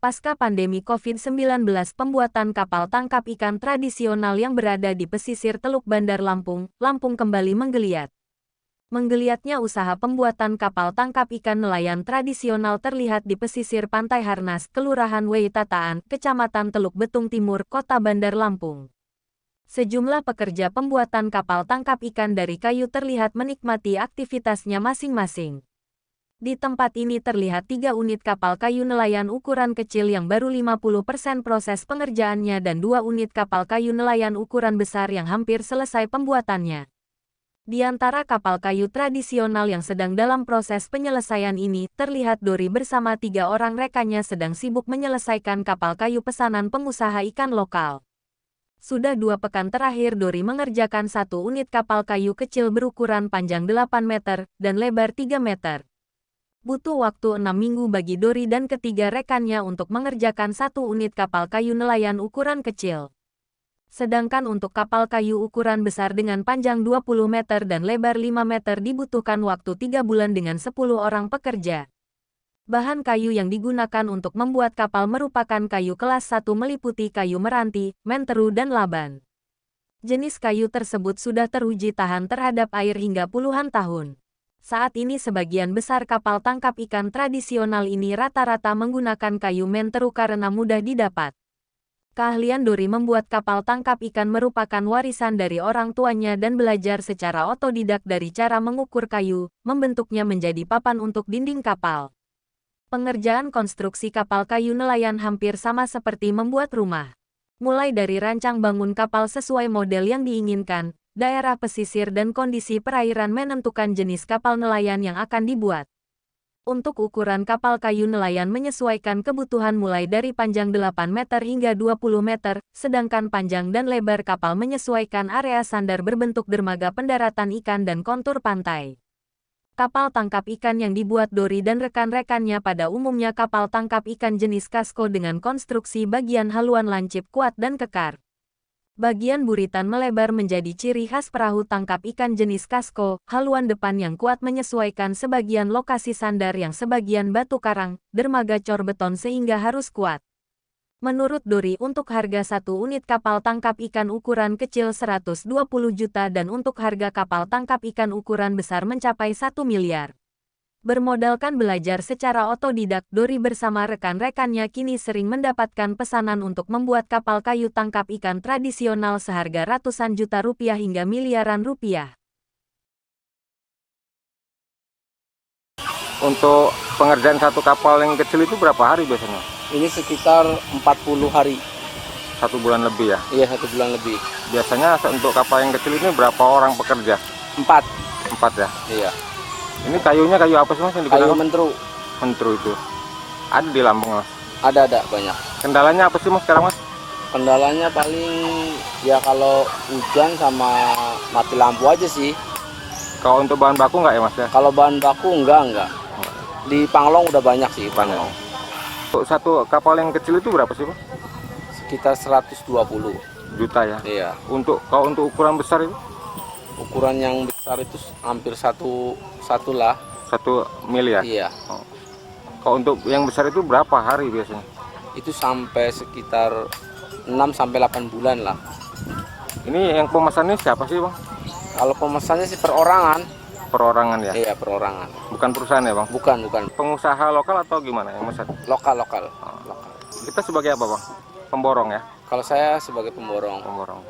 Pasca pandemi COVID-19, pembuatan kapal tangkap ikan tradisional yang berada di pesisir Teluk Bandar Lampung, Lampung kembali menggeliat. Menggeliatnya usaha pembuatan kapal tangkap ikan nelayan tradisional terlihat di pesisir Pantai Harnas, Kelurahan Weitataan, Kecamatan Teluk Betung Timur, Kota Bandar Lampung. Sejumlah pekerja pembuatan kapal tangkap ikan dari kayu terlihat menikmati aktivitasnya masing-masing. Di tempat ini terlihat 3 unit kapal kayu nelayan ukuran kecil yang baru 50% proses pengerjaannya dan 2 unit kapal kayu nelayan ukuran besar yang hampir selesai pembuatannya. Di antara kapal kayu tradisional yang sedang dalam proses penyelesaian ini, terlihat Dori bersama 3 orang rekannya sedang sibuk menyelesaikan kapal kayu pesanan pengusaha ikan lokal. Sudah 2 pekan terakhir Dori mengerjakan 1 unit kapal kayu kecil berukuran panjang 8 meter dan lebar 3 meter. Butuh waktu 6 minggu bagi Dori dan ketiga rekannya untuk mengerjakan 1 unit kapal kayu nelayan ukuran kecil. Sedangkan untuk kapal kayu ukuran besar dengan panjang 20 meter dan lebar 5 meter dibutuhkan waktu 3 bulan dengan 10 orang pekerja. Bahan kayu yang digunakan untuk membuat kapal merupakan kayu kelas 1 meliputi kayu meranti, menteru dan laban. Jenis kayu tersebut sudah teruji tahan terhadap air hingga puluhan tahun. Saat ini sebagian besar kapal tangkap ikan tradisional ini rata-rata menggunakan kayu menteru karena mudah didapat. Keahlian Dori membuat kapal tangkap ikan merupakan warisan dari orang tuanya dan belajar secara otodidak dari cara mengukur kayu, membentuknya menjadi papan untuk dinding kapal. Pengerjaan konstruksi kapal kayu nelayan hampir sama seperti membuat rumah. Mulai dari rancang bangun kapal sesuai model yang diinginkan, daerah pesisir dan kondisi perairan menentukan jenis kapal nelayan yang akan dibuat. Untuk ukuran kapal kayu nelayan menyesuaikan kebutuhan mulai dari panjang 8 meter hingga 20 meter, sedangkan panjang dan lebar kapal menyesuaikan area sandar berbentuk dermaga pendaratan ikan dan kontur pantai. Kapal tangkap ikan yang dibuat Dori dan rekan-rekannya pada umumnya kapal tangkap ikan jenis kasko dengan konstruksi bagian haluan lancip kuat dan kekar. Bagian buritan melebar menjadi ciri khas perahu tangkap ikan jenis kasko, haluan depan yang kuat menyesuaikan sebagian lokasi sandar yang sebagian batu karang, dermaga cor beton sehingga harus kuat. Menurut Dori untuk harga 1 unit kapal tangkap ikan ukuran kecil 120 juta dan untuk harga kapal tangkap ikan ukuran besar mencapai 1 miliar. Bermodalkan belajar secara otodidak, Dori bersama rekan-rekannya kini sering mendapatkan pesanan untuk membuat kapal kayu tangkap ikan tradisional seharga ratusan juta rupiah hingga miliaran rupiah. Untuk pengerjaan satu kapal yang kecil itu berapa hari biasanya? Ini sekitar 40 hari. 1 bulan lebih ya? Iya, 1 bulan lebih. Biasanya untuk kapal yang kecil ini berapa orang pekerja? 4. 4 ya? Iya. Ini kayunya kayu apa sih mas yang digunakan? Kayu mentru. Mentru itu. Ada di Lampung mas? Ada banyak. Kendalanya apa sih mas sekarang mas? Kendalanya paling ya kalau hujan sama mati lampu aja sih. Kalau untuk bahan baku nggak ya mas ya? Kalau bahan baku enggak. Di Panglong udah banyak sih, Panglong. Untuk satu kapal yang kecil itu berapa sih mas? Sekitar 120 juta ya? Iya. Kalau untuk ukuran besar itu? Ukuran yang besar itu hampir satu lah. 1 miliar? Iya. Oh. Kalau untuk yang besar itu berapa hari biasanya? Itu sampai sekitar 6-8 bulan lah. Ini yang pemesannya siapa sih bang? Kalau pemesannya sih perorangan. Perorangan ya? Iya, perorangan. Bukan perusahaan ya bang? Bukan. Pengusaha lokal atau gimana yang mesan? Lokal. Kita sebagai apa bang? Pemborong ya? Kalau saya sebagai pemborong. Pemborong.